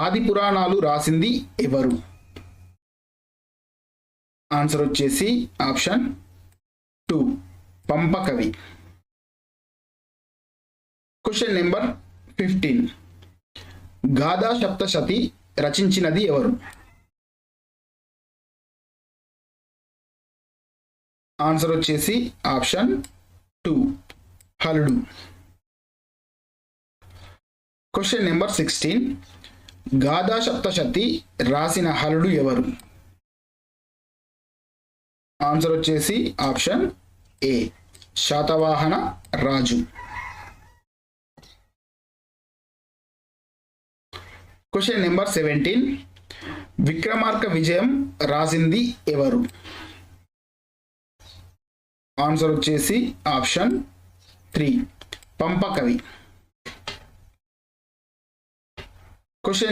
ఆది పురాణాలు రాసింది ఎవరు? ఆన్సర్ వచ్చేసి ఆప్షన్ 2 పంపకవి. Question number 15. గాథా సప్తశతి రచించినది ఎవరు? ఆన్సర్ వచ్చేసి option 2 Haludu. Question number 16. Gatha Saptashati రాసిన హలుడు ఎవరు? ఆన్సర్ వచ్చేసి ఆప్షన్ ఏ శాతవాహన రాజు. Question number 17. విక్రమార్క విజయం రాసింది ఎవరు? ఆన్సర్ వచ్చేసి ఆప్షన్ 3 పంపకవి. క్వశ్చన్